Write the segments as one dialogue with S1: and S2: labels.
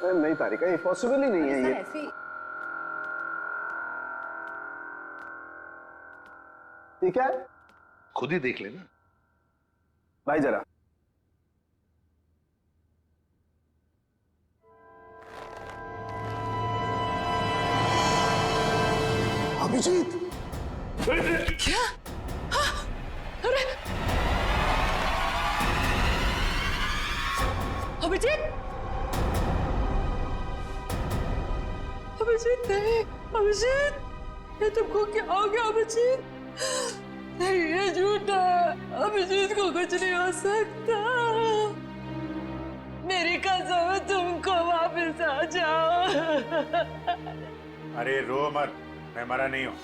S1: नहीं तारिका, ये पॉसिबल ही नहीं है ये। ये क्या है?
S2: खुद ही देख लेना
S1: भाई जरा। अभिजीत!
S3: क्या? अरे अभिजीत! अभिजीत नहीं, अभिजीत! ये तुमको क्या हो गया अभिजीत? नहीं, ये झूठा है। अभिजीत को कुछ नहीं हो सकता। मेरी कसम है, तुमको वापस आ जाओ।
S4: अरे रो मत, मैं मरा नहीं हूँ।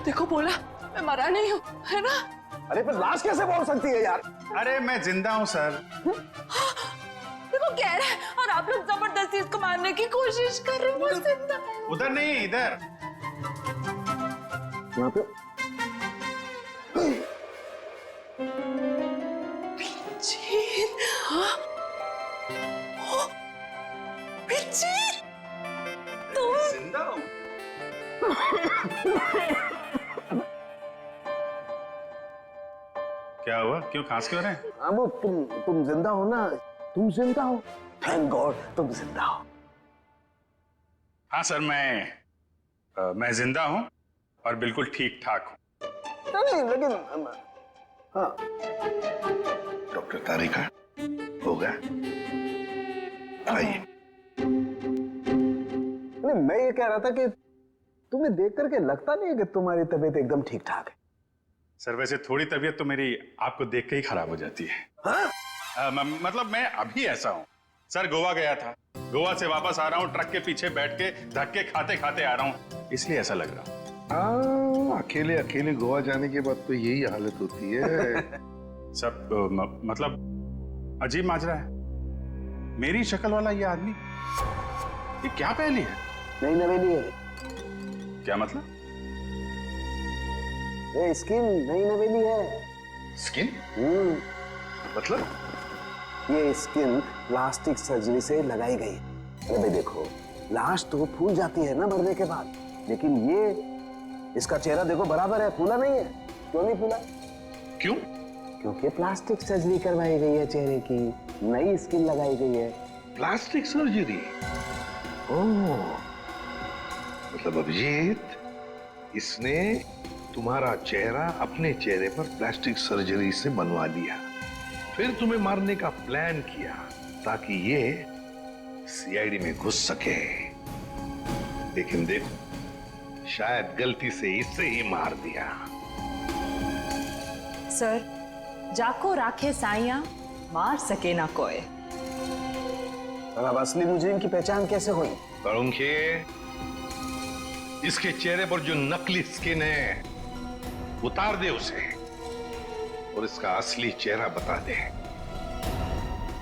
S3: देखो बोला, मैं मरा नहीं हूँ, है ना?
S1: अरे पर लाश कैसे बोल सकती है यार?
S4: अरे मैं जिंदा हूँ सर।
S3: देखो कह रहे हैं और आप लोग जबरदस्ती इसको मारने की कोशिश कर रहे हो। वो जिंदा है।
S4: उधर नहीं, इधर।
S1: यहाँ पे
S4: जिंदा हूँ। क्या हुआ? क्यों खांस क्यों रहे हैं?
S1: वो तुम जिंदा हो ना? तुम जिंदा हो? थैंक गॉड तुम जिंदा हो।
S4: हाँ सर, मैं जिंदा हूँ और बिल्कुल ठीक ठाक हूँ।
S1: नहीं लेकिन हाँ।
S2: डॉक्टर तारिका, हो गया? आइए।
S1: नहीं, मैं ये कह रहा था कि तुम्हें देख करके लगता नहीं है कि तुम्हारी तबीयत एकदम ठीक ठाक है।
S4: सर वैसे थोड़ी तबीयत तो मेरी आपको देख के ही खराब हो जाती है।
S1: हाँ?
S4: मतलब मैं अभी ऐसा हूँ सर। गोवा गया था, गोवा से वापस आ रहा हूँ, ट्रक के पीछे बैठ के धक्के खाते खाते आ रहा हूँ, इसलिए ऐसा लग रहा।
S2: अकेले अकेले गोवा जाने के बाद तो यही हालत होती है।
S4: सब मतलब अजीब माजरा है। मेरी शक्ल वाला ये आदमी, ये क्या पहली है?
S1: नहीं नवेली है।
S4: क्या मतलब?
S1: ये स्किन नई नवेली है।
S2: स्किन? मतलब?
S1: ये स्किन प्लास्टिक सर्जरी से लगाई गई। अरे भाई देखो, लाश तो फूल जाती है ना मरने के बाद, लेकिन ये इसका चेहरा देखो बराबर है, फूला नहीं है। क्यों नहीं फूला?
S2: क्यों?
S1: क्योंकि प्लास्टिक सर्जरी करवाई गई है चेहरे की, नई स्किन लगाई गई है।
S2: Plastic surgery? ओह, मतलब अभिजीत, इसने तुम्हारा चेहरा अपने चेहरे पर प्लास्टिक सर्जरी से बनवा लिया, फिर तुम्हें मारने का प्लान किया ताकि ये सीआईडी में घुस सके। लेकिन देखो, शायद गलती से इसे ही मार दिया।
S5: सर, जाको राखे साइया, मार सके ना कोई।
S1: और अब असली मुजरिम की पहचान कैसे हुई?
S2: करूंखे, इसके चेहरे पर जो नकली स्किन है उतार दे उसे और इसका असली चेहरा बता दे,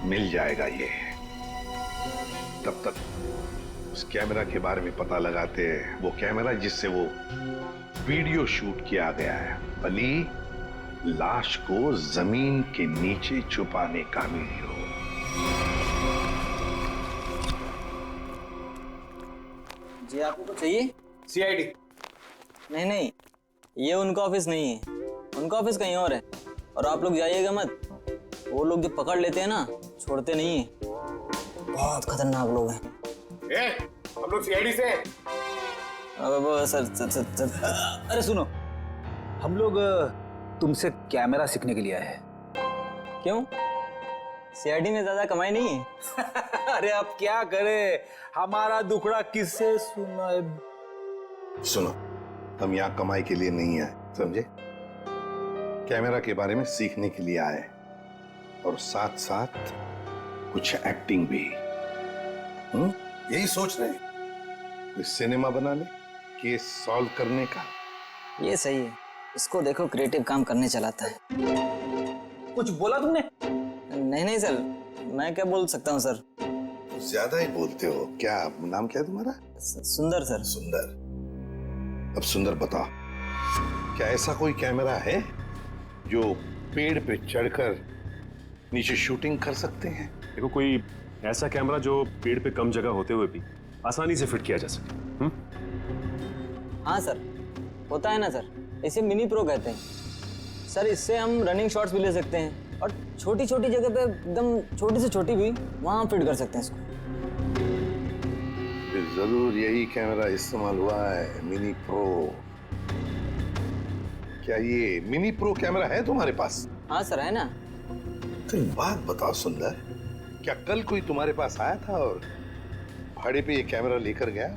S2: मिल जाएगा ये। तब तक उस कैमरा के बारे में पता लगाते हैं, वो कैमरा जिससे वो वीडियो शूट किया गया है। भली लाश को जमीन के नीचे छुपाने का वीडियो।
S6: जी आपको कुछ चाहिए?
S1: सीआईडी?
S6: नहीं नहीं, ये उनका ऑफिस नहीं है, उनका ऑफिस कहीं और है। और आप लोग जाइएगा मत, वो लोग जो पकड़ लेते हैं ना, छोड़ते नहीं है। बहुत खतरनाक लोग हैं।
S1: हम लोग सीआईडी से हैं।
S6: अब सर,
S7: अरे सुनो, हम लोग तुमसे कैमरा सीखने के लिए आए हैं।
S6: क्यों? सीआईडी में ज्यादा कमाई नहीं है?
S7: अरे अब क्या करे, हमारा दुखड़ा किससे सुनाए?
S2: सुनो, हम यहाँ कमाई के लिए नहीं आए, समझे? कैमरा के बारे में सीखने के लिए आए और साथ साथ कुछ एक्टिंग भी। यही सोच रहे हैं सिनेमा बना ले, केस सॉल्व करने का।
S6: ये सही है, इसको देखो क्रिएटिव काम करने चलाता है।
S7: कुछ बोला तुमने?
S6: नहीं नहीं सर, मैं क्या बोल सकता हूँ सर।
S2: ज्यादा ही बोलते हो। क्या नाम क्या है तुम्हारा?
S6: सुंदर सर।
S2: सुंदर। अब सुंदर बताओ, क्या ऐसा कोई कैमरा है जो पेड़ पे चढ़कर नीचे शूटिंग कर सकते हैं।
S8: देखो कोई ऐसा कैमरा जो पेड़ पे कम जगह होते हुए भी आसानी से फिट किया जा सके।
S6: हाँ सर, होता है ना सर, इसे मिनी प्रो कहते हैं सर। इससे हम रनिंग शॉट्स भी ले सकते हैं और छोटी छोटी जगह पे एकदम छोटी से छोटी भी वहां फिट कर सकते हैं इसको।
S2: फिर जरूर यही कैमरा इस्तेमाल हुआ है, मिनी प्रो। क्या ये मिनी प्रो कैमरा है तुम्हारे पास?
S6: हाँ सर, है ना।
S2: तो एक बात बताओ सुंदर, क्या कल कोई तुम्हारे पास आया था और भाड़े पे ये कैमरा लेकर गया?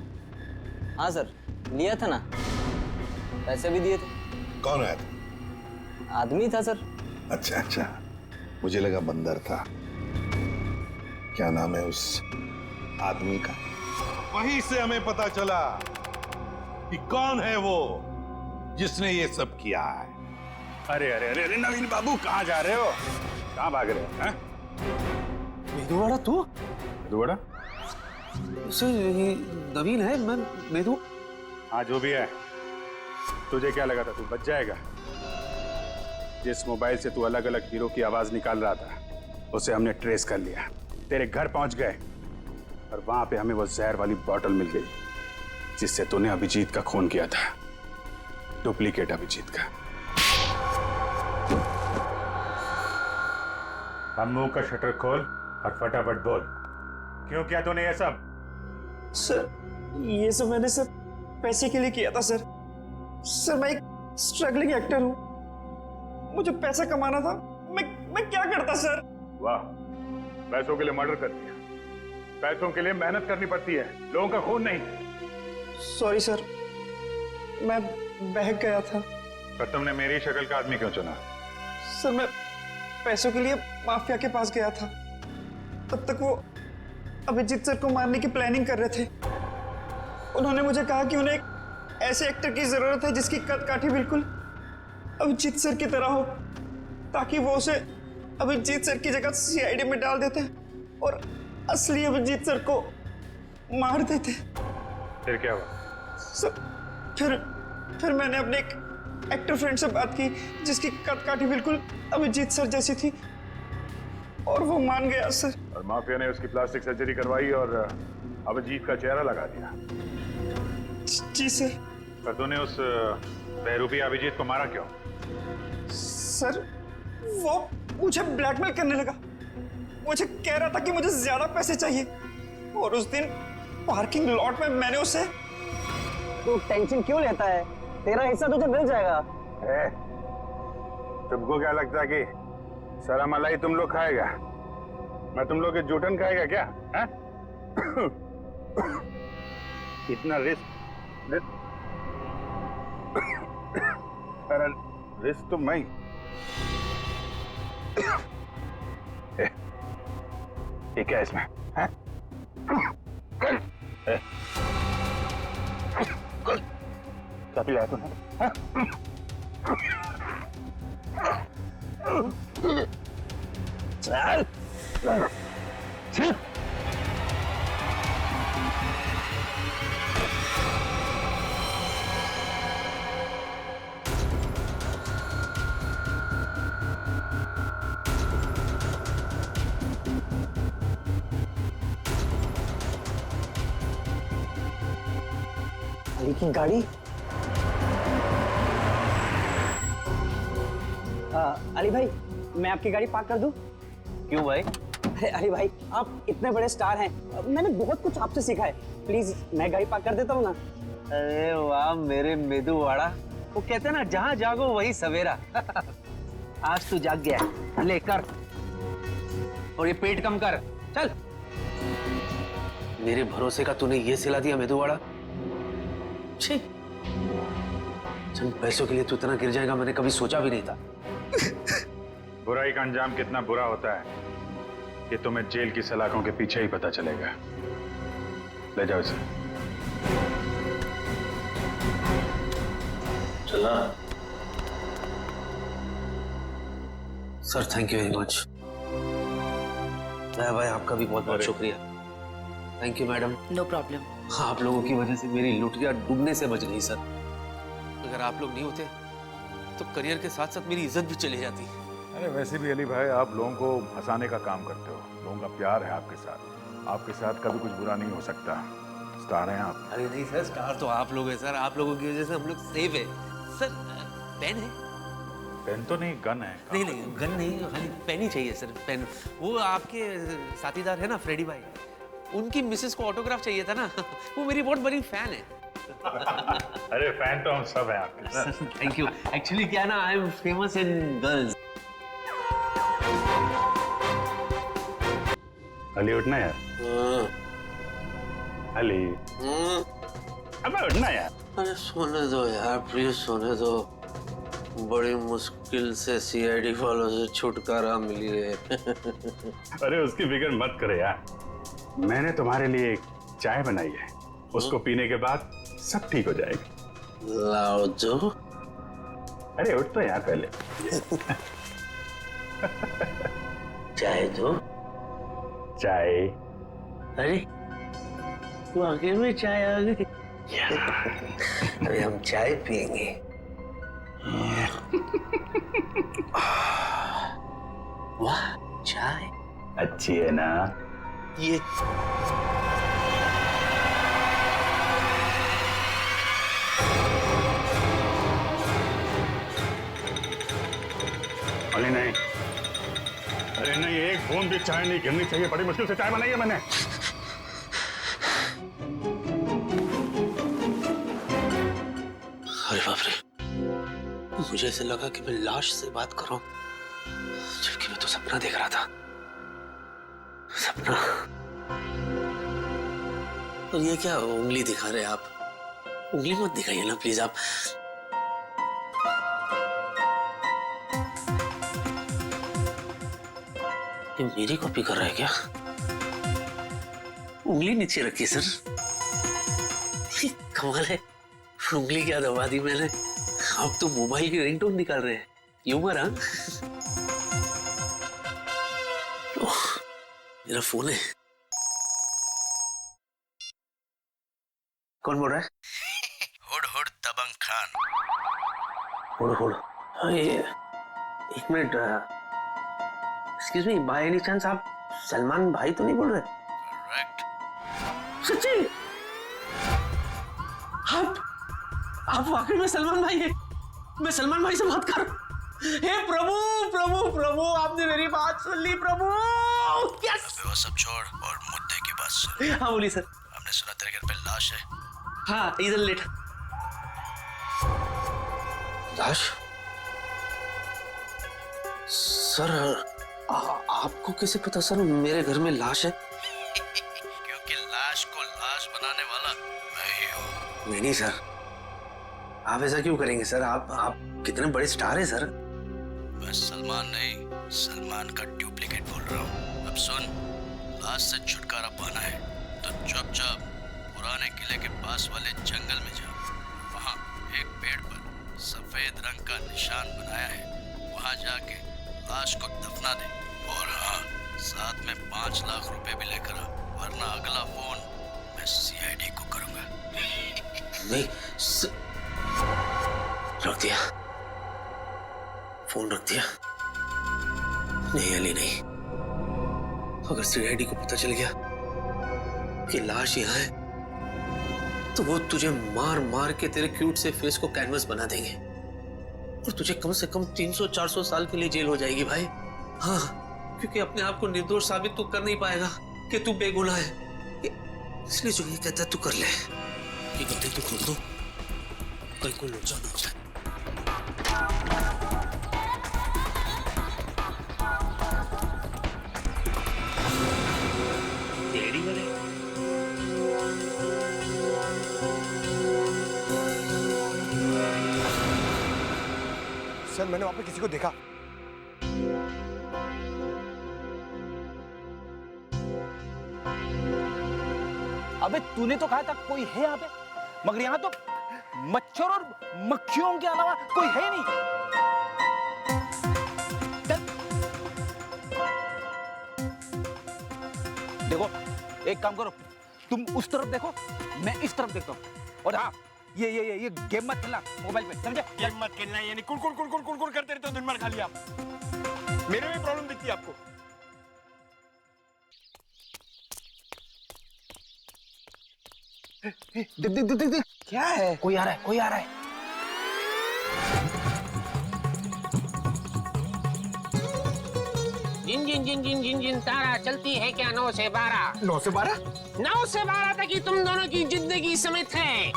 S6: हाँ सर, लिया था ना, पैसे भी दिए थे।
S2: कौन आया था?
S6: आदमी था सर।
S2: अच्छा अच्छा, मुझे लगा बंदर था। क्या नाम है उस आदमी का? वहीं से हमें पता चला कि कौन है वो जिसने ये सब किया है।
S4: अरे अरे अरे अरे नवीन बाबू, कहाँ जा रहे हो? कहाँ भाग रहे हो? हैं?
S7: मेदू तू?
S4: दुआड़ा?
S7: सर ये नवीन है, मैं मेदू।
S4: हाँ जो भी है, तुझे क्या लगा था तू बच जाएगा? जिस मोबाइल से तू अलग अलग हीरो की आवाज निकाल रहा था उसे हमने ट्रेस कर लिया, तेरे घर पहुंच गए और वहां पे हमें वो जहर वाली बोतल मिल गई जिससे तूने अभिजीत का खून किया था, डुप्लीकेट अभिजीत का। अब मुंह का शटर खोल और फटाफट बोल, क्यों किया तूने ये सब?
S9: सर ये सब मैंने सर पैसे के लिए किया था सर। सर मैं एक स्ट्रगलिंग एक्टर हूँ, मुझे पैसा कमाना था, मैं क्या करता सर?
S4: वाह, पैसों के लिए मर्डर कर दिया। पैसों के लिए मेहनत करनी पड़ती है, लोगों का खून नहीं।
S9: सॉरी सर, मैं बहक गया था।
S4: पर तुमने मेरी शक्ल का आदमी क्यों चुना?
S9: सर मैं पैसों के लिए माफिया के पास गया था, तब तक वो अभिजीत सर को मारने की प्लानिंग कर रहे थे। उन्होंने मुझे कहा कि उन्हें एक ऐसे एक्टर की जरूरत है जिसकी कद काठी बिल्कुल अभिजीत सर की तरह हो, ताकि वो उसे अभिजीत सर की जगह सीआईडी में डाल देते और असली अभिजीत सर को मार देते।
S4: फिर क्या हुआ?
S9: सर फिर मैंने अपने एक एक्टर फ्रेंड से बात की जिसकी कद काठी बिल्कुल अभिजीत सर जैसी थी और वो मान गया सर।
S4: और माफिया ने उसकी प्लास्टिक सर्जरी करवाई और अभिजीत का चेहरा लगा दिया।
S9: जी सर।
S4: पर तूने उस बहरूपी अभिजीत को मारा क्यों?
S9: सर वो मुझे ब्लैकमेल करने लगा, मुझे कह रहा था कि मुझे ज्यादा पैसे चाहिए और उस दिन पार्किंग लॉट में मैंने उसे।
S6: तू टेंशन क्यों लेता है, तेरा हिस्सा तुझे मिल जाएगा।
S4: तुमको क्या लगता है कि सारा मलाई तुम लोग खाएगा? मैं तुम लोग के जूठन खाएगा क्या? है? इतना रिस्क तो मैं ये क्या इसमें है? क्या पिलाया तूने? चल
S6: अली की गाड़ी। अली भाई, मैं आपकी गाड़ी पार्क कर दूं?
S7: क्यों भाई?
S6: अरे अली भाई, आप इतने बड़े स्टार हैं, मैंने बहुत कुछ आपसे सीखा है, प्लीज मैं गाड़ी पार्क कर देता हूँ ना।
S7: अरे वाह मेरे मेदू वाड़ा, वो कहते हैं ना जहाँ जागो वही सवेरा। आज तू जाग गया, ले कर और ये पेट कम कर, चल। मेरे भरोसे का तूने ये सिला दिया मेदू वाड़ा। चंद पैसों के लिए तू इतना गिर जाएगा मैंने कभी सोचा भी नहीं था।
S4: बुराई का अंजाम कितना बुरा होता है ये तुम्हें जेल की सलाखों के पीछे ही पता चलेगा। ले जाओ इसे।
S7: चला sir, thank you very much. भाई आपका भी बहुत बहुत शुक्रिया। Thank you madam.
S5: No problem.
S7: आप लोगों की वजह से मेरी लुटिया डूबने से बच गई सर। अगर आप लोग नहीं होते तो करियर के साथ साथ मेरी इज्जत भी चली जाती।
S4: अरे वैसे भी अली भाई, आप लोगों को हंसाने का काम करते हो, लोगों का प्यार है आपके साथ कभी कुछ बुरा नहीं हो सकता। स्टार हैं आप।
S7: अरे नहीं सर, स्टार तो आप लोग हैं सर, आप लोगों की वजह से हम लोग सेफ है सर। पेन है?
S4: पेन तो नहीं, गन है।
S7: नहीं नहीं, गन नहीं, खाली पेन ही चाहिए सर, पेन। वो आपके साथीदार है ना फ्रेडी भाई, उनकी मिसेस को ऑटोग्राफ चाहिए था ना। वो मेरी बहुत बड़ी फैन है।
S4: अरे फैन तो हम सब हैं आपके।
S7: Thank you. एक्चुअली क्या ना, I am famous in girls.
S4: Ali उठना यार। अली अबे उठना यार।
S10: अरे सोने दो यार, प्लीज सोने दो। बड़ी मुश्किल से सीआईडी वालों से छुटकारा मिली है।
S4: अरे उसकी फिक्र मत करे यार, मैंने तुम्हारे लिए एक चाय बनाई है, उसको पीने के बाद सब ठीक हो जाएगा।
S10: लाओ जो।
S4: अरे उठ तो यार पहले।
S10: चाय दो।
S4: चाय।
S10: अरे तू आगे में चाय आ गई। अरे हम चाय पियेंगे। वाह, चाय
S4: अच्छी है ना?
S10: ये
S4: अली नहीं, अरे नहीं, एक बूंद भी चाय नहीं गिरनी चाहिए। बड़ी मुश्किल से चाय बनाई है मैंने।
S10: अरे बाप रे, मुझे ऐसे लगा कि मैं लाश से बात कर रहा हूं, जबकि मैं तो सपना देख रहा था। सपना। और ये क्या उंगली दिखा रहे आप? उंगली मत दिखाइए ना प्लीज आप। ये मेरी कॉपी कर रहा है क्या? उंगली नीचे रखी सर। कमाल है, उंगली क्या दबा दी मैंने। अब तो मोबाइल की रिंगटोन निकाल रहे हैं। ह्यूमर। हाँ, मेरा फोन है। कौन बोल रहा है?
S11: हुड हुड दबंग खान।
S10: हुड हुड। एक minute, excuse me, by any chance आप सलमान भाई तो नहीं बोल रहे?
S11: करेक्ट।
S10: सच्ची? आप वाकई में सलमान भाई हैं? मैं सलमान भाई से बात कर रहा हूं। हे प्रभु प्रभु प्रभु, आपने मेरी बात सुन ली प्रभु। यस।
S11: वो सब छोड़ और मुद्दे की बात सुन।
S10: हाँ बोलिए सर।
S11: हमने सुना तेरे घर पे लाश है।
S10: हाँ, इधर लेटा। लाश? सर आपको कैसे पता सर मेरे घर में लाश है?
S11: क्योंकि लाश को लाश बनाने वाला मैं ही हूँ।
S10: नहीं सर, आप ऐसा क्यों करेंगे सर? आप कितने बड़े स्टार हैं सर।
S11: मैं सलमान नहीं, सलमान का डुप्लीकेट बोल रहा हूँ। अब सुन, लाश से छुटकारा पाना है तो चुपचाप पुराने किले के पास वाले जंगल में जा। वहाँ एक पेड़ पर सफेद रंग का निशान बनाया है, वहाँ जाके लाश को दफना दे। और हाँ, साथ में 5 लाख रुपए भी लेकर आ, वरना अगला फोन मैं सीआईडी को करूंगा।
S10: नहीं रख दिया, फोन रख दिया। नहीं अली नहीं, अगर सीआईडी को पता चल गया कि लाश यहाँ है तो वो तुझे मार मार के तेरे क्यूट से फेस को कैनवस बना देंगे और तुझे कम से कम 300-400 साल के लिए जेल हो जाएगी भाई। हाँ, क्योंकि अपने आप को निर्दोष साबित तो कर नहीं पाएगा कि तू बेगुनाह है, इसलिए जो ये कहता है तू कर ले। ये गद्दे तू खोल दो, कहीं कोई लोचा ना हो जाए।
S12: सर मैंने वहां पे किसी को देखा।
S13: अबे तूने तो कहा था कोई है यहाँ पे, मगर यहाँ तो मच्छर और मक्खियों के अलावा कोई है नहीं। देखो एक काम करो, तुम उस तरफ देखो, मैं इस तरफ देखता हूँ। और हाँ, ये गेम मत खेलना मोबाइल पे, समझे? गेम मत खेलना यानी कुड़ कुड़ कुड़ कुड़ कुड़ कुड़ करते रहते हो दिन भर खाली आप।
S12: मेरे में प्रॉब्लम दिखती है आपको?
S7: देख क्या है? कोई आ रहा है, कोई आ रहा है।
S14: जिन जिन जिन जिन जिन जिन तारा चलती है क्या 9 से 12?
S12: 9 से 12?
S14: 9 से 12 तक ही तुम दोनों की जिंदगी समेत है।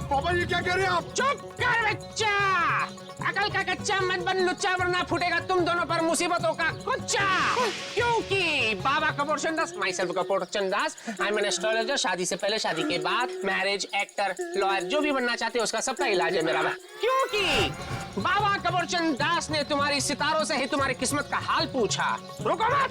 S12: पापा ये क्या कह रहे हैं आप?
S14: चुप कर बच्चा, अकल का कच्चा मत बन लुच्चा, वरना फूटेगा तुम दोनों पर मुसीबतों का कुच्चा। क्योंकि Baba Kapoor Chandas, myself Kapoor Chandas, I am an astrologer. शादी से पहले, शादी के बाद, मैरिज, एक्टर, लॉयर, जो भी बनना चाहते हो उसका सबका इलाज है मेरा। क्योंकि बाबा कपूर चंदास ने तुम्हारी सितारों से ही तुम्हारी किस्मत का हाल पूछा। रुको मत।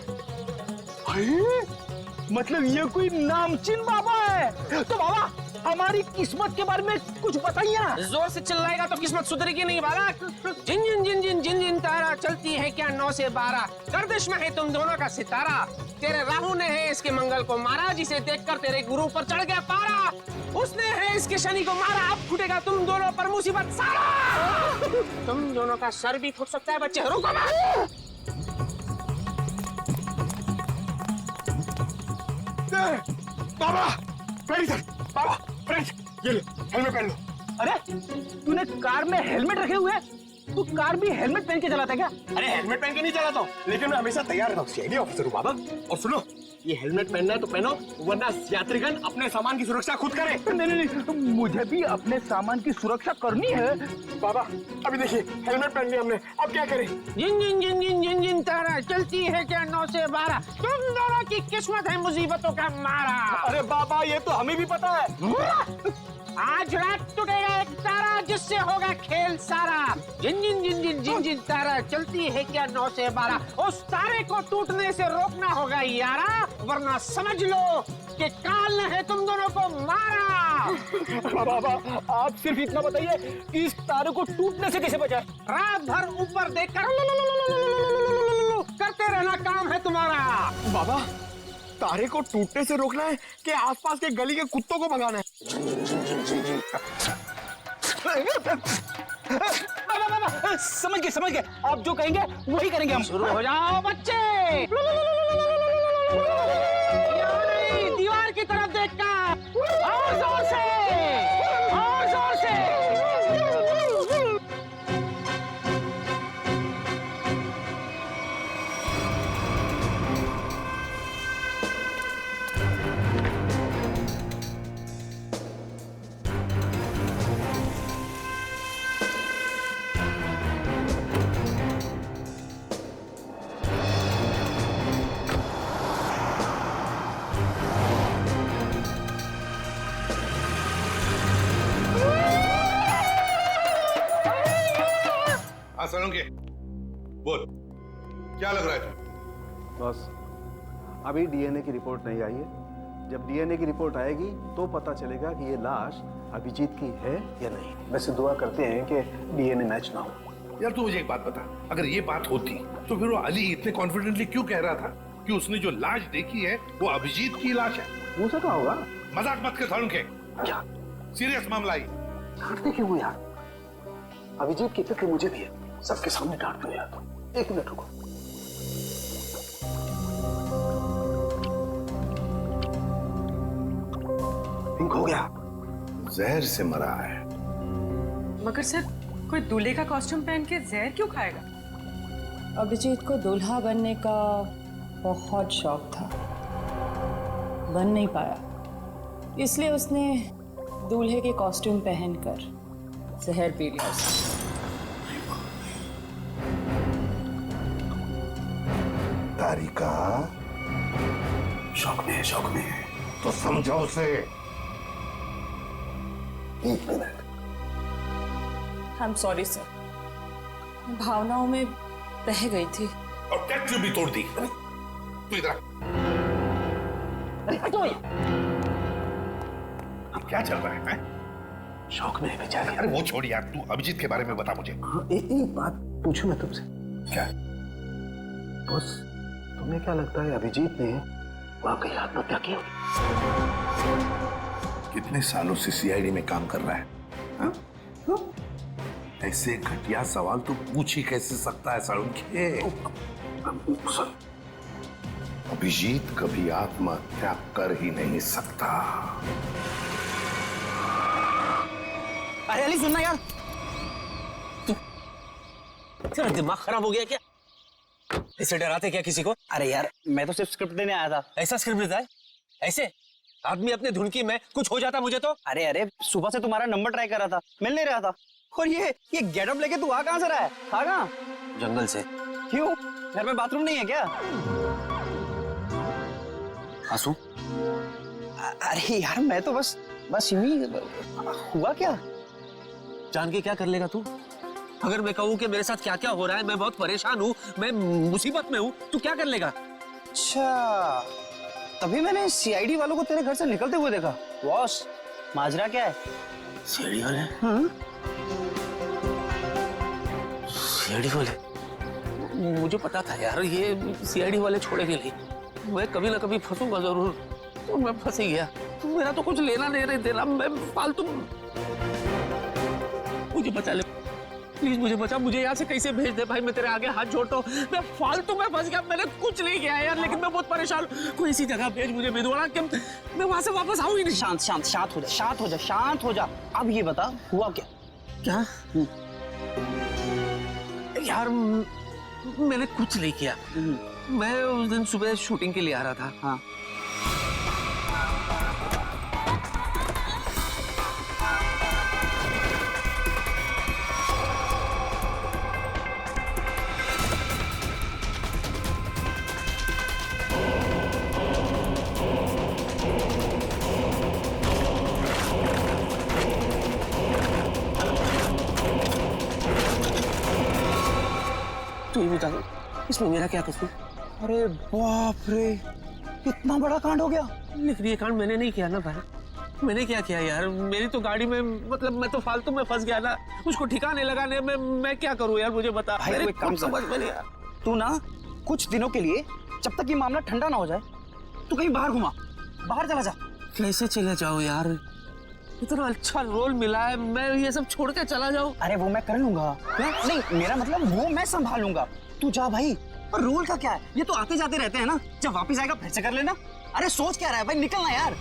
S13: मतलब ये कोई नामचीन बाबा है? तो बाबा हमारी किस्मत के बारे में कुछ बताइए ना।
S14: जोर से चिल्लाएगा तो किस्मत सुधरेगी नहीं बालक। जिन जिन जिन जिन जिन जिन तारा चलती है क्या 9 से 12, गर्दिश में है तुम दोनों का सितारा। तेरे राहु ने है इसके मंगल को मारा, जिसे देखकर तेरे गुरु पर चढ़ गया पारा। उसने है इसके शनि को मारा, अब फूटेगा तुम दोनों पर मुसीबत सारा। तुम दोनों का सर भी फूट सकता है बच्चे। रुको मत।
S12: बाबा बाबा ये लो, हेलमेट पहन लो।
S13: अरे तूने कार में हेलमेट रखे हुए? तू कार भी हेलमेट पहन के चलाता है क्या?
S12: अरे हेलमेट पहन के नहीं चलाता हूँ, लेकिन मैं हमेशा तैयार रहता हूँ। सीआईडी ऑफिसर हूँ बाबा। और सुनो, ये हेलमेट पहनना है तो पहनो, वरना यात्रीगण अपने सामान की सुरक्षा खुद करे।
S13: नहीं नहीं नहीं, मुझे भी अपने सामान की सुरक्षा करनी है।
S12: बाबा अभी देखिए हेलमेट पहन लिया हमने, अब क्या करें?
S14: जिन जिन जिन जिन जिन जिन तारा चलती है क्या 9 से 12, तुम दोनों की किस्मत है मुसीबतों का मारा।
S12: अरे बाबा ये तो हमें भी पता है।
S14: आज रात टूटेगा एक तारा, जिससे होगा खेल सारा। जिन जिन जिन जिन जिन जिन तारा चलती है क्या 9 से 12, उस तारे को टूटने से रोकना होगा यारा, वरना समझ लो कि काल ने है तुम दोनों को मारा।
S13: बाबा आप सिर्फ इतना बताइए कि इस तारे को टूटने से कैसे बचाए?
S14: रात भर ऊपर देखकर करते रहना काम है तुम्हारा।
S12: बाबा तारे को टूटने से रोकना है कि आसपास के गली के कुत्तों को भगाना है?
S13: समझ गए, आप जो कहेंगे वही करेंगे हम।
S14: शुरू हो जाओ बच्चे। दीवार की तरफ देखकर और जोर से, और जोर से।
S2: सोलंकी, बोल क्या लग रहा है?
S1: बस अभी डीएनए की रिपोर्ट नहीं आई है। जब डीएनए की रिपोर्ट आएगी तो पता चलेगा कि ये लाश अभिजीत की है या नहीं। वैसे दुआ करते हैं कि डीएनए मैच ना हो।
S2: यार तू मुझे एक बात बता, अगर ये बात होती तो फिर वो अली इतने कॉन्फिडेंटली क्यों कह रहा था कि उसने जो लाश देखी है वो अभिजीत की लाश है?
S1: हो सकता होगा।
S2: मजाक मत कर सोलंकी,
S1: क्या
S2: सीरियस मामला है।
S1: डांटते क्यों हो यार? अभिजीत की फिक्र मुझे भी है, सबके सामने डांट दो यार। एक मिनट रुको। पिंक हो गया,
S2: जहर से मरा है।
S3: मगर सर कोई दूल्हे का कॉस्ट्यूम पहन के जहर क्यों खाएगा?
S5: अभिजीत को दूल्हा बनने का बहुत शौक था, बन नहीं पाया, इसलिए उसने दूल्हे के कॉस्ट्यूम पहनकर जहर पी लिया।
S2: तारिका
S1: शौक में है, शौक में है।
S2: तो समझो उसे।
S1: एक minute.
S5: I am sorry sir, भावनाओं में बह गई थी।
S2: और टेस्ट भी तोड़ दी। तू इधर क्या चल रहा है?
S1: शौक में है बेचारी।
S2: अरे वो छोड़ यार, तू अभिजीत के बारे में बता मुझे।
S1: हाँ, एक बात पूछूं मैं तुमसे?
S2: क्या?
S1: बॉस, तुम्हें क्या लगता है अभिजीत ने वाकई आत्महत्या की?
S2: कितने सालों से सीआईडी में काम कर रहा है? हाँ? ऐसे घटिया सवाल तो पूछ ही कैसे सकता है साळुंखे? अभिजीत कभी आत्महत्या कर ही नहीं सकता।
S6: अरे अली सुनना यार, तेरा दिमाग खराब हो गया क्या? ऐसे डराते क्या किसी को?
S13: अरे यार मैं तो सिर्फ स्क्रिप्ट देने आया था।
S6: ऐसा स्क्रिप्ट देता है? ऐसे आदमी अपने धुन की में कुछ हो जाता मुझे तो।
S13: अरे सुबह से तुम्हारा नंबर ट्राई कर रहा था, मिल नहीं रहा था। और ये गेटअप लेके तू आ कहां से रहा है? था कहां?
S6: जंगल से।
S13: क्यों? घर में बाथरूम नहीं है क्या?
S6: आंसू?
S13: अरे यार मैं तो बस यूं ही। हुआ क्या?
S6: जान के क्या कर लेगा तू? अगर मैं कहूँ कि मेरे साथ क्या क्या हो रहा है, मैं बहुत परेशान हूँ, मैं मुसीबत में हूँ, तू क्या कर लेगा?
S13: अच्छा, तभी मैंने सीआईडी वालों को तेरे घर से निकलते हुए देखा। बॉस, माजरा क्या है?
S6: सीआईडी वाले?
S13: हाँ?
S6: सीआईडी वाले? मुझे पता था यार, ये सीआईडी वाले छोड़ेंगे नहीं। मैं कभी ना कभी फंसूंगा जरूर। तो मैं फंस ही गया। मेरा तो कुछ लेना नहीं देना, मैं फालतू। मुझे बचा ले प्लीज, मुझे बचा। मुझे यहाँ से कैसे भेज दे भाई, मैं तेरे आगे हाथ जोड़ता हूँ। मैं फालतू में फंस गया, मैंने कुछ नहीं किया यार, लेकिन मैं बहुत परेशान हूँ। कोई ऐसी जगह भेज मुझे मेदुवाड़ा कि मैं वहां से वापस आऊँ ही नहीं।
S13: शांत हो जा। अब ये बता हुआ क्या?
S6: क्या यार, मैंने कुछ नहीं किया। मैं उस दिन सुबह शूटिंग के लिए आ रहा था।
S13: हाँ।
S6: तू ही बता, इसमें मेरा क्या कसूर?
S13: अरे बाप रे, इतना बड़ा कांड हो गया।
S6: लेकिन ये कांड मैंने नहीं किया ना भाई। मैंने क्या किया यार? मेरी तो गाड़ी में, मतलब मैं तो फालतू में फंस गया ना। उसको ठिकाने लगाने में मैं क्या करूं यार, मुझे बता।
S13: भाई तू एक काम समझ में नहीं यार, तू ना कुछ दिनों के लिए, जब तक ये मामला ठंडा ना हो जाए, तू कहीं बाहर घुमा, बाहर चला जा।
S6: कैसे चले जाओ यार? इतना अच्छा रोल मिला है, मैं ये सब छोड़ के चला जाऊं?
S13: अरे वो मैं कर लूंगा। नहीं, मेरा मतलब वो मैं संभालूंगा। तू जा भाई। और रोल का क्या है, ये तो आते जाते रहते हैं ना। जब वापस आएगा फिर से कर लेना। अरे सोच क्या रहा है भाई, निकलना यार।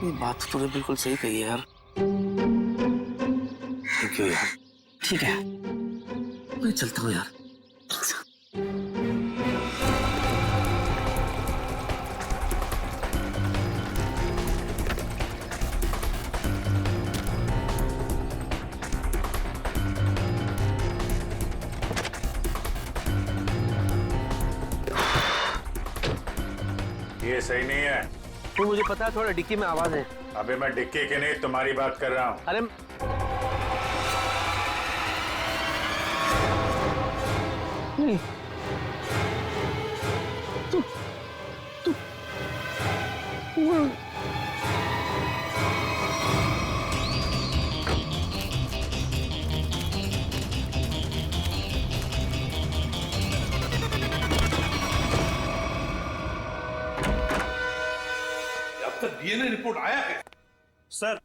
S6: ये बात तो तूने बिल्कुल सही कही है यार। थैंक यू यार। ठीक है, मैं चलता हूँ यार।
S4: ये सही नहीं है।
S6: तो मुझे पता है, थोड़ा डिक्की में आवाज है।
S4: अबे मैं डिक्की के नहीं, तुम्हारी बात कर रहा हूँ।
S6: अरे नहीं, तू
S2: डीएनए रिपोर्ट आया है
S15: सर।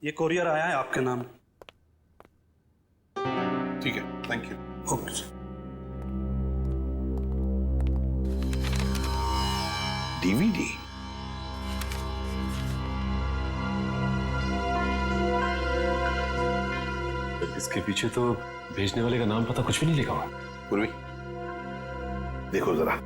S15: ये कोरियर आया है आपके नाम।
S2: ठीक है, thank you.
S15: Okay sir.
S2: DVD?
S8: इसके पीछे तो भेजने वाले का नाम पता कुछ भी नहीं लिखा हुआ।
S2: पूर्वी, देखो जरा।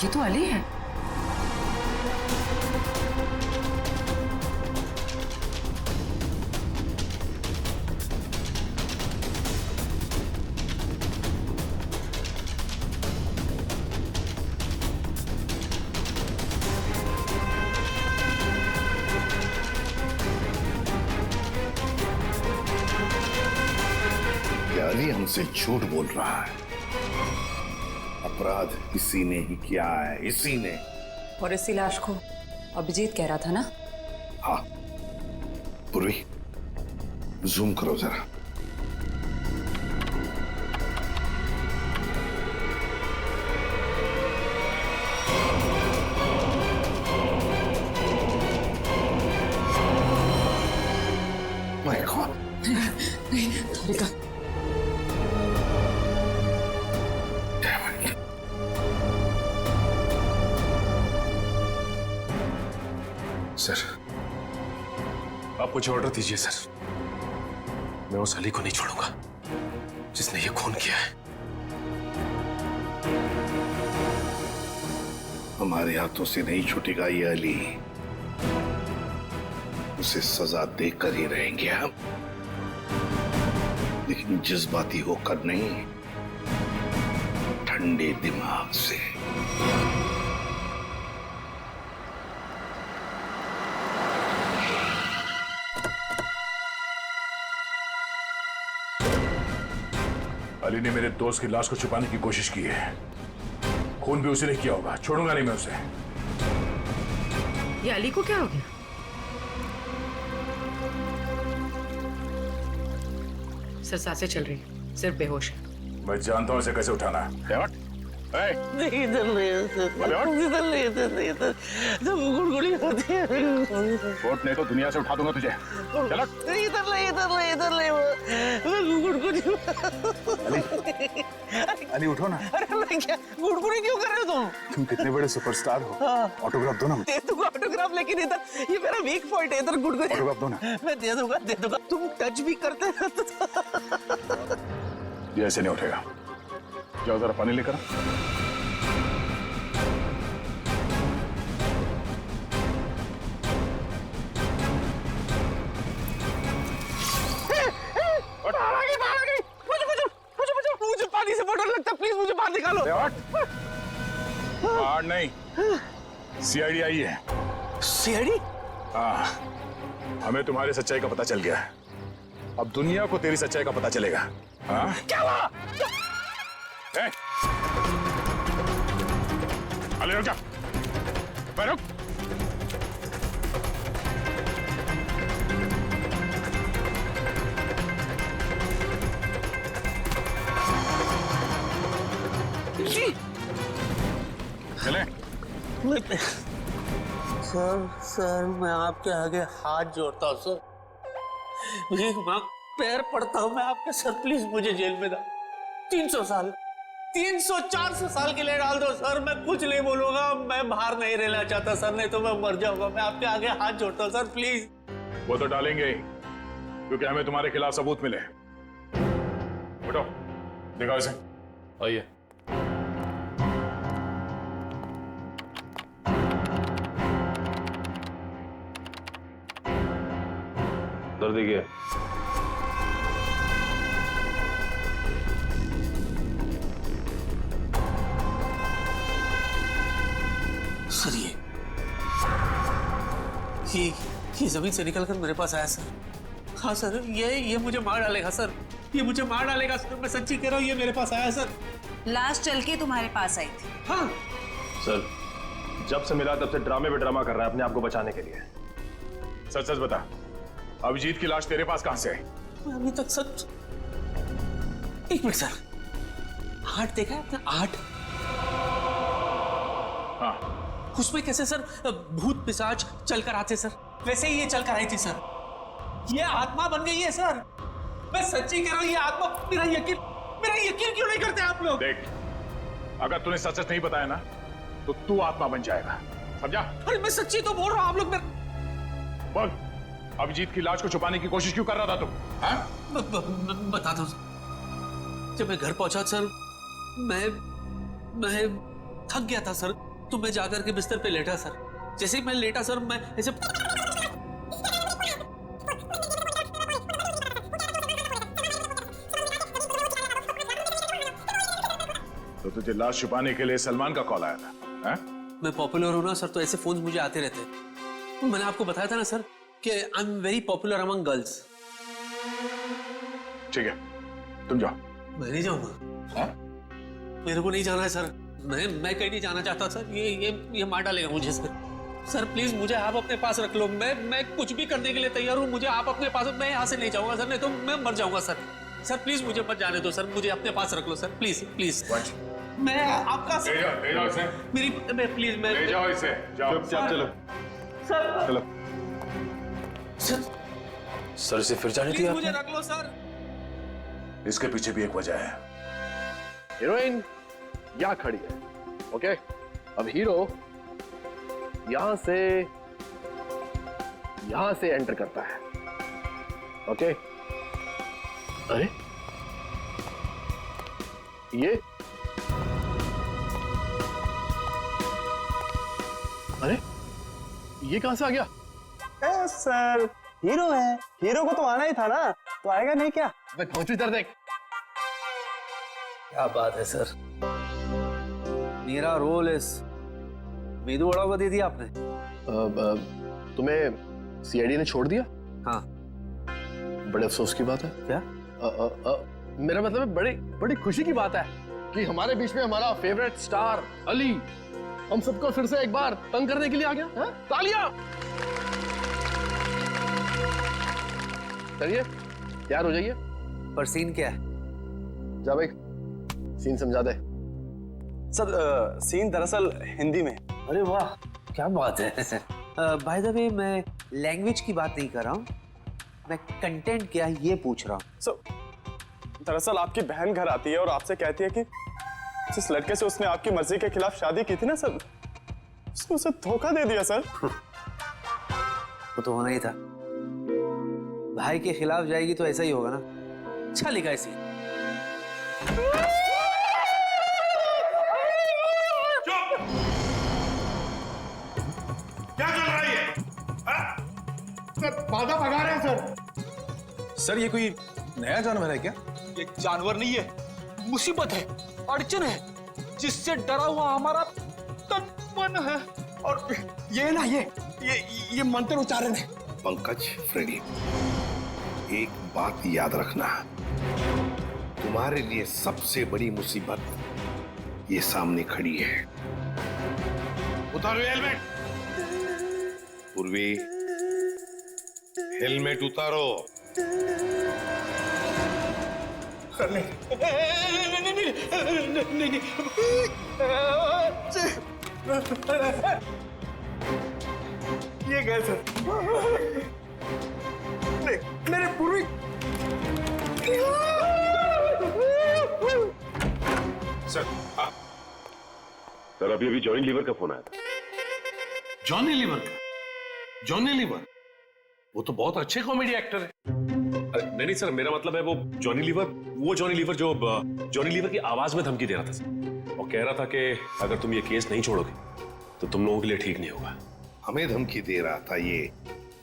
S3: ये तो अली है।
S2: अली हमसे झूठ बोल रहा है। अपराध इसी ने ही किया है, इसी ने।
S5: और इसी लाश को अभिजीत कह रहा था ना?
S2: हाँ पूर्वी, जूम करो जरा। माय गॉड,
S5: नहीं, तारिका।
S8: सर, आप कुछ ऑर्डर दीजिए सर। मैं उस अली को नहीं छोड़ूंगा जिसने ये खून किया है।
S2: हमारे हाथों से नहीं छूटेगा ये अली, उसे सजा देकर ही रहेंगे हम, लेकिन जज्बाती होकर नहीं, ठंडे दिमाग से।
S8: अली ने मेरे दोस्त की लाश को छुपाने की कोशिश की है। खून भी उसी ने किया होगा, छोड़ूंगा नहीं मैं उसे।
S3: ये अली को क्या हो गया? सर सांसें चल रही, सिर्फ बेहोश है।
S8: मैं जानता हूं इसे कैसे उठाना है।
S14: नहीं, इधर नहीं, इधर नहीं, इधर जब गुड़गुड़ी होती है।
S8: कोर्ट नहीं तो दुनिया से उठा दूंगा तुझे। चलो।
S14: इधर नहीं, मैं गुड़गुड़ी।
S1: अली उठो ना।
S14: अरे मैं क्या गुड़गुड़ी क्यों कर रहे हो तुम?
S1: तुम कितने बड़े सुपरस्टार हो। ऑटोग्राफ दो ना।
S14: दे दूंगा ऑटोग्राफ, लेकिन इधर ये मेरा वीक पॉइंट है, इधर गुड़गुड़ी।
S1: ऑटोग्राफ दो ना।
S14: मैं दे दूंगा। तुम टच भी करते हो।
S8: ये ऐसे नहीं उठेगा। जाओ जरा पानी लेकर।
S14: मुझे पानी से बहुत डर लगता है, प्लीज मुझे बाहर निकालो।
S8: बाहर नहीं, सीआईडी आई है।
S14: सीआईडी?
S8: हाँ, हमें तुम्हारी सच्चाई का पता चल गया है। अब दुनिया को तेरी सच्चाई का पता चलेगा। हाँ?
S14: क्या हुआ?
S8: अली रुक जा, रुक। चले।
S14: सर मैं आपके आगे हाथ जोड़ता हूँ सर, भीख मांग पैर पड़ता हूँ मैं आपके सर, प्लीज मुझे जेल में डाल। 300 साल 300-400 साल के लिए डाल दो सर, मैं कुछ नहीं बोलूंगा, मैं बाहर नहीं रहना चाहता सर, नहीं तो मैं मर जाऊंगा। मैं आपके आगे हाथ जोड़ता हूँ सर, प्लीज।
S8: वो तो डालेंगे ही, क्योंकि हमें तुम्हारे खिलाफ सबूत मिले। उठो, दिखाओ इसे। आइए। दर्द देखिए।
S14: सर ये जमीन से निकलकर मेरे पास आया सर। हाँ सर, ये मुझे मार डालेगा सर, ये मुझे मार डालेगा सर, मैं सच्ची कह रहा हूँ, ये मेरे पास आया सर।
S16: लाश चल के तुम्हारे पास आई थी?
S14: हाँ
S8: सर, जब से मिला तब से ड्रामे पे ड्रामा कर रहा है अपने आप को बचाने के लिए। सच सच बता, अभिजीत की लाश तेरे पास कहां से आई?
S14: मैं अभी तक सच। एक मिनट सर, 8 देखा है आपने? 8?
S8: हाँ।
S14: उसमें कैसे सर भूत पिशाच चलकर आते सर, वैसे ही ये चलकर आई थी सर। ये आत्मा बन गई है सर, मैं सच्ची कह रहा हूँ, ये आत्मा। मेरा यकीन क्यों नहीं करते आप लोग?
S8: देख, अगर तूने सच सच नहीं बताया ना तो तू आत्मा बन जाएगा, समझा?
S14: अरे मैं सच्ची तो बोल रहा हूँ, आप लोग
S8: बोल, अभिजीत की लाश को छुपाने की कोशिश क्यों कर रहा था तुम?
S14: बता दो। जब मैं घर पहुंचा सर, मैं थक गया था सर, तो मैं जाकर के बिस्तर पे लेटा सर। जैसे ही मैं लेटा सर, मैं ऐसे
S8: तो तुझे लाश छुपाने के लिए सलमान का कॉल आया था? है?
S14: मैं पॉपुलर हूं ना सर, तो ऐसे फोन मुझे आते रहते हैं। मैंने आपको बताया था ना सर कि I am very popular among girls.
S8: ठीक है, तुम जाओ।
S14: मैं नहीं जाऊंगा। मेरे को नहीं जाना है सर,
S10: मैं कहीं नहीं जाना चाहता सर। ये मार डालेगा मुझे सर। सर प्लीज मुझे आप अपने पास रख लो। मैं कुछ भी करने के लिए तैयार हूँ। मुझे आप अपने पास, मैं यहाँ से नहीं जाऊंगा सर, नहीं तो मैं मर जाऊंगा सर। सर प्लीज मुझे मत जाने दो सर, मुझे अपने पास रख लो सर, प्लीज प्लीज। मैं आपका
S4: ले जाओ इसे।
S10: मेरी प्लीज मैं
S4: ले जाओ इसे, जाओ
S10: चुपचाप चलो सर।
S4: चलो
S8: सर इसे फिर जाने दिया
S10: मुझे रख लो सर।
S8: इसके पीछे भी एक वजह है।
S12: हीरोइन यहाँ खड़ी है, ओके। अब हीरो यहां से एंटर करता है, ओके। अरे ये कहां से आ गया?
S9: सर हीरो है, हीरो को तो आना ही था ना, तो आएगा नहीं क्या?
S12: मैं पहुंचू इधर देख।
S7: क्या बात है सर, मेरा रोल इस मेदू वड़ा को दे दिया आपने।
S12: तुम्हें सीआईडी ने छोड़ दिया?
S7: हाँ।
S12: बड़े अफसोस की बात है।
S7: क्या?
S12: मेरा मतलब है बड़ी खुशी की बात है कि हमारे बीच में हमारा फेवरेट स्टार अली हम सबको फिर से एक बार तंग करने के लिए आ गया है? तालियां! चलिए तैयार हो जाइए।
S7: पर सीन क्या है?
S12: जा भाई सीन समझा दे।
S9: सर सीन दरअसल हिंदी में।
S7: अरे वाह क्या बात है। बाय द वे मैं लैंग्वेज की बात नहीं कर रहा हूँ, मैं कंटेंट क्या है ये पूछ रहा हूँ।
S9: सर दरअसल आपकी बहन घर आती है और आपसे कहती है कि जिस लड़के से उसने आपकी मर्जी के खिलाफ शादी की थी ना सर, उसने उसे धोखा दे दिया सर।
S7: वो तो होना ही था, भाई के खिलाफ जाएगी तो ऐसा ही होगा ना। अच्छा लिखा है सीन।
S4: क्या चल रहा है ये?
S12: सर बाधा भगा रहे हैं
S8: सर ये कोई नया जानवर है क्या?
S12: ये जानवर नहीं है, मुसीबत है, अड़चन है, जिससे डरा हुआ हमारा तन मन है। और ये ना ये मंत्र उच्चारण है।
S2: पंकज फ्रेडी, एक बात याद रखना, तुम्हारे लिए सबसे बड़ी मुसीबत ये सामने खड़ी है। उतारो हेलमेट। पूर्वी हेलमेट उतारो।
S12: नहीं। ये गए सर। मेरे पूर्वी
S8: सर अभी जॉनी लीवर का फोन आया था।
S2: जॉनी लीवर का? जॉनी लीवर वो तो बहुत अच्छे कॉमेडी एक्टर है।
S8: नहीं सर, मेरा मतलब है वो जॉनी लीवर जो जॉनी लीवर की आवाज में धमकी दे रहा था सर, और कह रहा था कि अगर तुम ये केस नहीं छोड़ोगे तो तुम लोगों के लिए ठीक नहीं होगा।
S2: हमें धमकी दे रहा था ये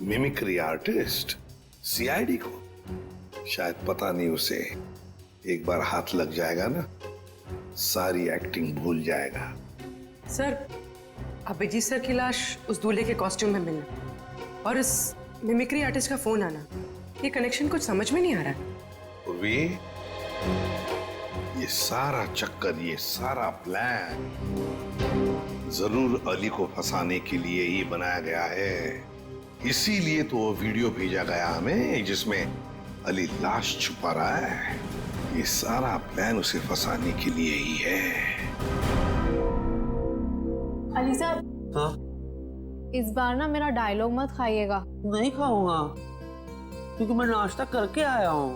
S2: मिमिक्री आर्टिस्ट सीआईडी को। शायद पता नहीं उसे एक बार हाथ लग जाएगा ना, सारी एक्टिंग भूल जाएगा।
S17: सर अभिजीत सर की लाश उस दूल्हे के कॉस्ट्यूम में मिलना और इस मिमिक्री आर्टिस्ट का फोन आना, ये कनेक्शन कुछ समझ में नहीं आ रहा है।
S2: वे ये सारा चक्कर, ये सारा प्लान जरूर अली को फंसाने के लिए ही बनाया गया है। इसीलिए तो वो वीडियो भेजा गया हमें जिसमें अली लाश छुपा रहा है। ये सारा प्लान उसे फंसाने के लिए ही है।
S18: अली साहब,
S7: हाँ?
S18: इस बार ना मेरा डायलॉग मत खाइएगा।
S7: नहीं खाऊंगा क्योंकि मैं नाश्ता करके आया हूँ।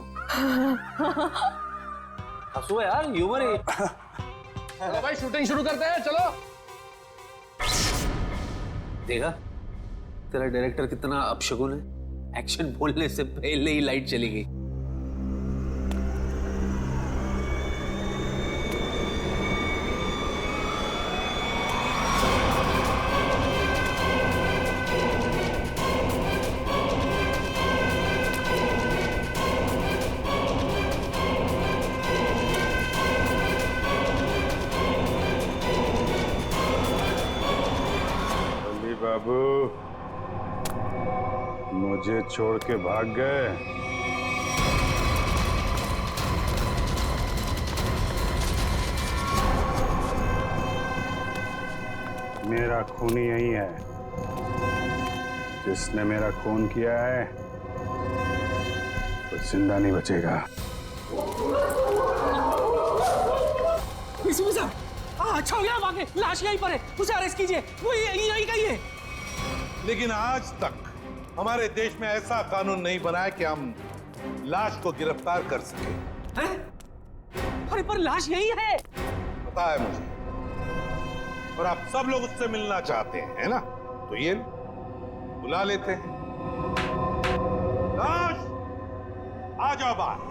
S7: हंसो यार, ह्यूमर है।
S12: चलो भाई शूटिंग शुरू करते हैं, चलो।
S7: देखा तेरा डायरेक्टर कितना अपशगुन है, एक्शन बोलने से पहले ही लाइट चली गई।
S4: बाबू मुझे छोड़ के भाग गए। मेरा खूनी यही है। जिसने मेरा खून किया है वो जिंदा नहीं बचेगा।
S12: अच्छा हो गया, आगे लाश यहीं पर है, उसे अरेस्ट कीजिए, वो यहीं का ही है।
S2: लेकिन आज तक हमारे देश में ऐसा कानून नहीं बना है कि हम लाश को गिरफ्तार कर सके।
S12: अरे पर लाश यही है।
S2: पता है मुझे, और आप सब लोग उससे मिलना चाहते हैं, है ना? तो ये बुला लेते हैं। लाश, आ जाओ बाहर।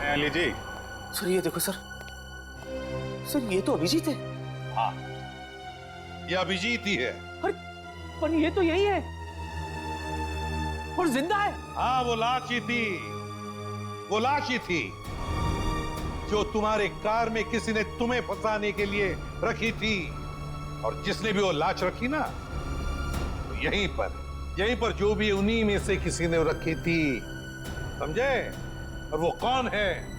S4: अली जी।
S10: सर ये देखो सर, ये तो अभिजीत है।
S2: हाँ, ये अभिजीत ही है।
S12: पर ये तो यही है और जिंदा है।
S2: हाँ, वो लाश ही थी, वो लाश ही थी जो तुम्हारे कार में किसी ने तुम्हें फंसाने के लिए रखी थी। और जिसने भी वो लाश रखी ना, तो यहीं पर जो भी उन्हीं में से किसी ने रखी थी, समझे? और वो कौन है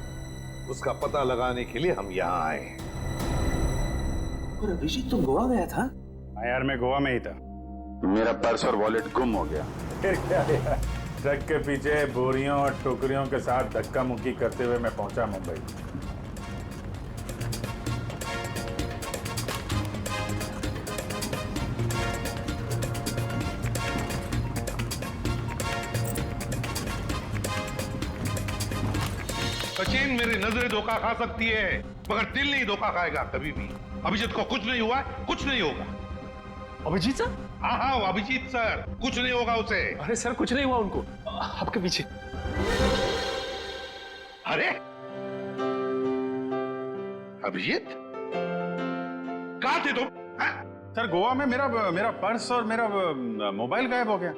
S2: उसका पता लगाने के लिए हम यहाँ आए।
S10: और अभिजीत तुम गोवा गया था?
S4: हाँ यार, मैं गोवा में ही था। मेरा पर्स और वॉलेट गुम हो गया। फिर क्या यार, ट्रक के पीछे बोरियों और टोकरियों के साथ धक्का मुक्की करते हुए मैं पहुंचा मुंबई।
S2: सचिन, मेरी नजरें धोखा खा सकती है मगर दिल नहीं धोखा खाएगा कभी भी। अभिजीत को कुछ नहीं हुआ, कुछ नहीं होगा।
S8: अभिजीत सर?
S2: हाँ, अभिजीत सर, कुछ नहीं होगा उसे।
S8: अरे सर, कुछ नहीं हुआ उनको, आपके पीछे।
S2: अरे अभिजीत, कहाँ थे तुम?
S4: सर, गोवा में मेरा पर्स और मेरा मोबाइल गायब हो गया।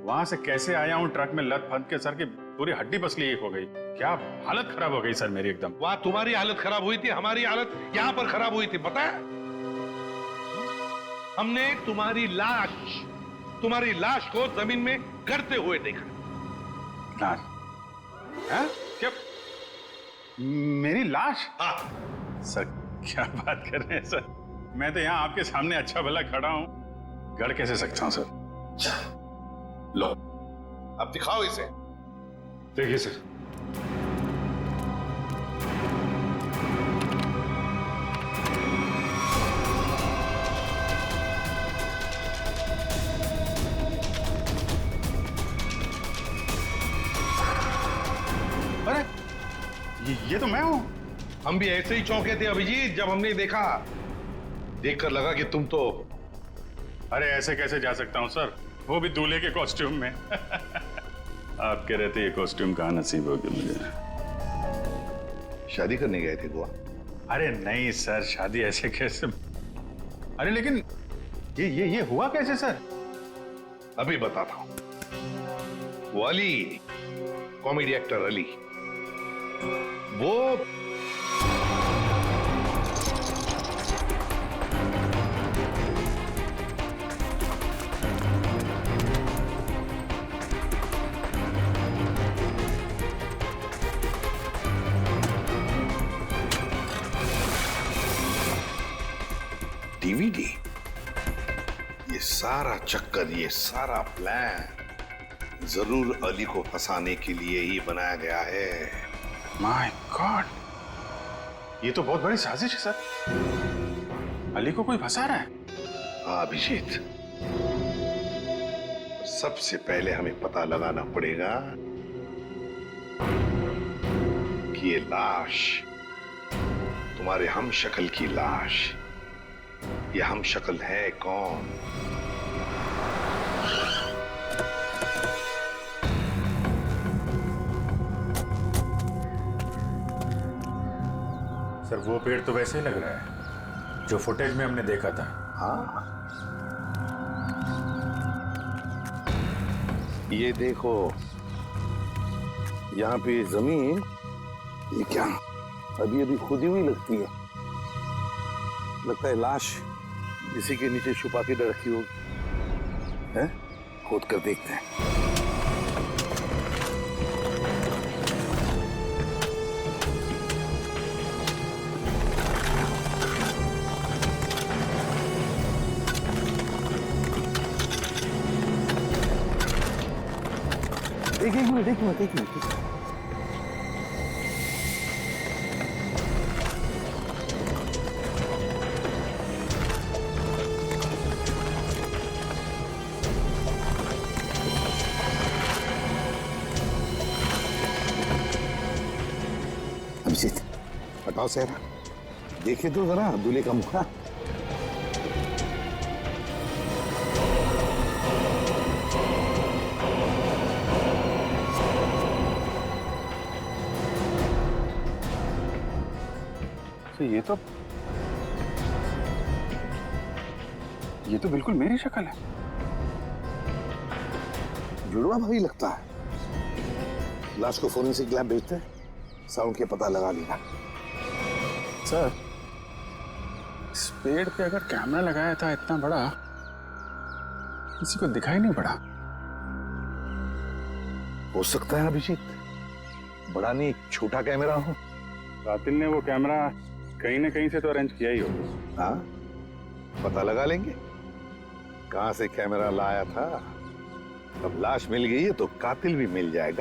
S4: वहां से कैसे आया हूँ ट्रक में लद फंद के, सर की पूरी हड्डी पसली एक हो गई। क्या हालत खराब हो गई सर मेरी एकदम।
S2: वहां तुम्हारी हालत खराब हुई थी, हमारी हालत यहाँ पर खराब हुई थी, पता है? हमने तुम्हारी लाश को जमीन में गड़ते हुए देखा।
S4: लाश? हाँ? क्या मेरी लाश?
S2: हाँ।
S4: सर क्या बात कर रहे हैं सर, मैं तो यहाँ आपके सामने अच्छा भला खड़ा हूँ, गड़ कैसे सकता हूँ सर?
S2: लो, अब दिखाओ इसे।
S8: देखिए सर।
S4: अरे ये तो मैं हूं।
S2: हम भी ऐसे ही चौंके थे अभिजीत जब हमने देखा। देखकर लगा कि तुम तो।
S4: अरे ऐसे कैसे जा सकता हूं सर, वो भी दूल्हे के कॉस्ट्यूम में। आपके रहते ये कॉस्ट्यूम कहाँ नसीब हो गया मुझे।
S2: शादी करने गए थे गोवा?
S4: अरे नहीं सर, शादी ऐसे कैसे। अरे लेकिन ये हुआ कैसे सर?
S2: अभी बताता हूं। वो अली, कॉमेडी एक्टर अली, वो डीवीडी, ये सारा चक्कर, ये सारा प्लान जरूर अली को फंसाने के लिए ही बनाया गया है।
S4: माय गॉड, ये तो बहुत बड़ी साजिश है सर। अली को कोई फंसा रहा है?
S2: हाँ अभिजीत, सबसे पहले हमें पता लगाना पड़ेगा कि ये लाश, तुम्हारे हमशक्ल की लाश, ये हमशक्ल है कौन?
S4: सर वो पेड़ तो वैसे ही लग रहा है जो फुटेज में हमने देखा था।
S2: हाँ, ये देखो, यहाँ पे जमीन, ये क्या
S1: अभी अभी खुदी हुई लगती है। लगता है लाश इसी के नीचे छुपा के रखी होगी। हैं? खोद कर देखते हैं। एक मिनट। अभिजीत, हटाओ सेहरा, देखे तो जरा दूल्हे का मुखड़ा।
S4: ये तो बिल्कुल मेरी शक्ल है।
S1: जुड़वा भाई लगता है। लाश को फोरेंसिक लैब भेजते हैं, साउंड के पता लगा लेगा।
S4: सर, इस पेड़ पे अगर कैमरा लगाया था इतना बड़ा, किसी को दिखाई नहीं पड़ा।
S1: हो सकता है अभिजीत, बड़ा नहीं छोटा कैमरा हो।
S4: कातिल ने वो कैमरा कहीं ना कहीं से तो अरेंज किया ही होगा।
S1: हाँ, पता लगा लेंगे कहां से कैमरा लाया था। अब लाश मिल गई है तो कातिल भी मिल जाएगा।